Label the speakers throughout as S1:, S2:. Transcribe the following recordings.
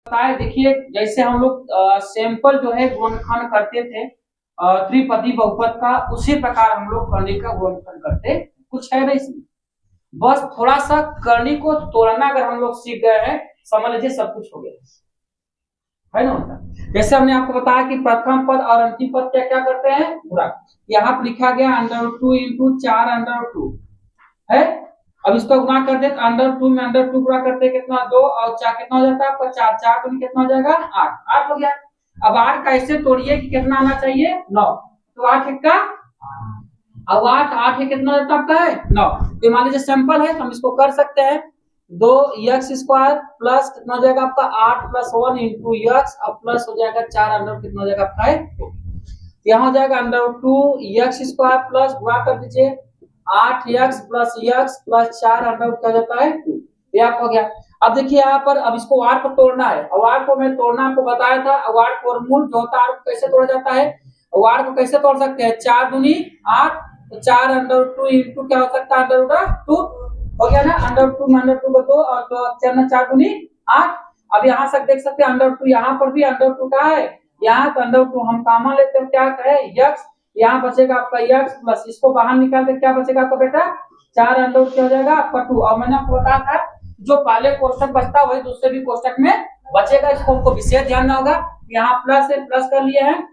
S1: बताए देखिए, जैसे हम लोग सैंपल जो है गुणनखंड करते थे त्रिपदी बहुपद का, उसी प्रकार हम लोग कर्णी का गुणनखंड करते। कुछ है ना इसमें, बस थोड़ा सा कर्णी को तोड़ना अगर हम लोग सीख गए हैं, समझ लीजिए सब कुछ हो गया है ना। होता जैसे हमने आपको बताया कि प्रथम पद और अंतिम पद क्या क्या करते हैं, पूरा यहाँ पर लिखा गया √2 इंटू 4√2 है। अब इसको गुणा कर दे तो √2 में √2 गुणा करते कितना 2 और 4 कितना हो जाता है आपका 4 4 तो कितना हो जाएगा 8 8 हो गया। अब 8 कैसे तोड़िए कि कितना आना चाहिए 9, तो 8 का अब 8 8 है कितना होता आपका है 9। तो मान लीजिए सैंपल है तो हम इसको कर सकते हैं 2x² प्लस कितना हो जाएगा आपका 8 + 1 इंटू x और प्लस हो जाएगा 4 अंडर कितना हो जाएगा आपका है, यहाँ हो जाएगा √2x² प्लस गुणा कर दीजिए 8x plus x plus 4 under क्या जाता है 2, ये आपका हो गया। अब देखिए यहाँ पर अब इसको वार को तोड़ना है, वार को मैं तोड़ना आपको बताया था। वार को वर्गमूल जो होता है कैसे तोड़ा जाता है, वार को कैसे तोड़ सकते हैं 4 दूनी 8 तो 4 √2 इंटू क्या हो सकता है √2 हो गया ना, √2 में √2 को 2 और तो 4 दूनी 8। अब यहाँ से देख सकते हैं √2 यहाँ पर भी √2 का है, यहाँ तो √2 हम कॉमन लेते हैं क्या है x, यहाँ बचेगा आपका x प्लस इसको बाहर निकाल के क्या बचेगा आपका बेटा 4 √2 क्या हो जाएगा आपका 2। और मैंने आपको बताया था जो पहले कोष्टक बचता है वही दूसरे भी कोष्टक में बचेगा, इसको हमको विशेष ध्यान रखना होगा। यहाँ प्लस है प्लस कर लिए हैं,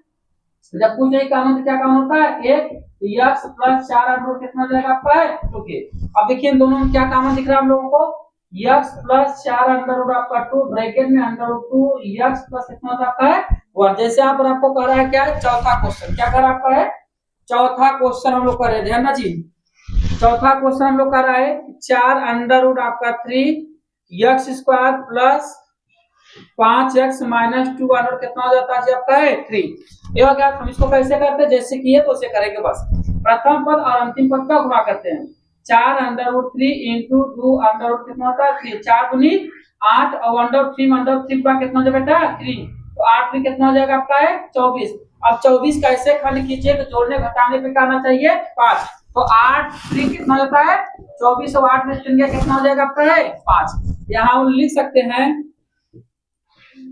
S1: जब कुछ नहीं काम तो क्या काम होता है एक x प्लस 4 √2 कितना हो जाएगा आपका है 2 के। अब देखिए इन दोनों में क्या काम दिख रहा है हम लोगों को x प्लस 4 √2 आपका 2 ब्रैकेट में √2 x प्लस कितना होता आपका है 1। जैसे यहाँ पर आपको कह रहा है क्या है चौथा क्वेश्चन, क्या कर रहा आपका है चौथा क्वेश्चन हम लोग कर रहे हैं, ध्यान ना जी। चौथा क्वेश्चन हम लोग कर रहा है 4 √ आपका 3x² प्लस 5x - 2 अंडर कितना हो जाता है जी आपका है 3। ये हो गया। हम इसको कैसे करते हैं जैसे किए तो उसे करेंगे, बस प्रथम पद और अंतिम पद का गुणा करते हैं 4 √3 इंटू 2 अंडर कितना होता है 3, 4 दूनी 8 और √3 का कितना हो जाएगा बेटा 3, तो 8 में कितना हो जाएगा आपका है 24। अब 24 कैसे खंड कीजिए तो जोड़ने घटाने पे क्या आना चाहिए 5, तो 8 3 कितना होता है 24 और 8 में गया कितना हो जाएगा आपका है 5। यहाँ हम लिख सकते हैं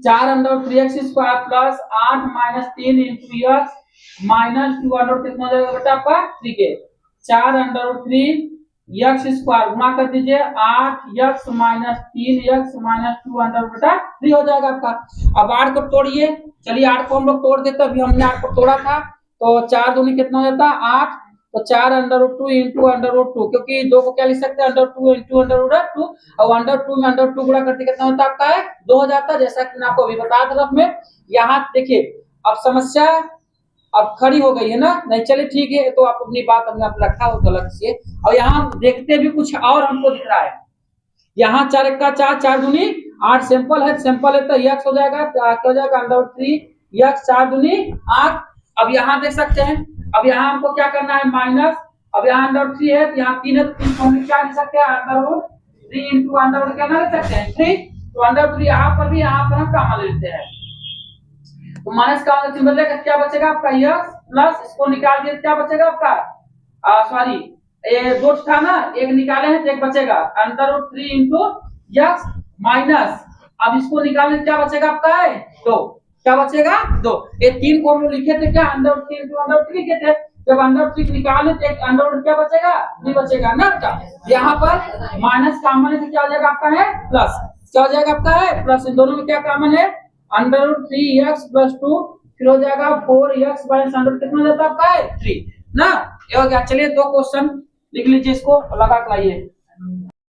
S1: 4 √3x² plus 8 - 3 into x minus 2 under कितना हो जाएगा बेटा आपका 3 के 4 √3x² गुणा कर दीजिए 8x - 3x - 2 अंडर बेटा 3 हो जाएगा आपका। अब 8 को तोड़िए, चलिए 8 को हम लोग तोड़ देते, अभी हमने 8 को तोड़ा था तो 4 दूनी कितना हो जाता 8, तो 4 √2 इंटू √2, क्योंकि 2 को क्या लिख सकते हैं √2 इंटू √2 और √2 में √2 गुणा करते कितना होता है आपका है 2 हो जाता है, जैसा कि मैं आपको अभी बताया तरफ में। यहाँ देखिए अब समस्या अब खड़ी हो गई है ना, नहीं चले ठीक है, तो आप अपनी बात हमने रखा हो गलत से। और यहाँ देखते भी कुछ और हमको दिख रहा है, यहाँ 4 का 4 4 दूनी 8 सैंपल है तो x हो जाएगा क्या हो जाएगा √3x 4 दूनी 8। अब यहाँ देख सकते हैं, अब यहाँ हमको क्या करना है माइनस, अब यहाँ √3 है तो यहाँ 3 है तो 3 हम क्या लिख सकते हैं √3 इंटू √, क्या लिख सकते हैं 3, तो √3 यहाँ पर भी यहाँ पर हम कॉमन लेते हैं तो माइनस का बदलेगा क्या बचेगा आपका x प्लस इसको निकाल दिए क्या बचेगा आपका सॉरी ये दो था ना, एक निकाले हैं तो एक बचेगा √3 इंटू x माइनस, अब इसको निकालने क्या बचेगा आपका है 2, क्या बचेगा 2। ये 3 को हम लोग लिखे थे क्या √3 इंटू √3 लिखे थे, जब √3 निकाले तो एक अंडर क्या बचेगा 3 बचेगा ना का, यहाँ पर माइनस कॉमन है तो क्या हो जाएगा आपका है प्लस, क्या हो जाएगा आपका है प्लस। इन दोनों में क्या कॉमन है √3x + 2, फिर हो जाएगा 4x - अंडर कितना हो जाता है आपका है 3 ना, ये हो गया। चलिए 2 क्वेश्चन लिख लीजिए, इसको लगा के लाइए।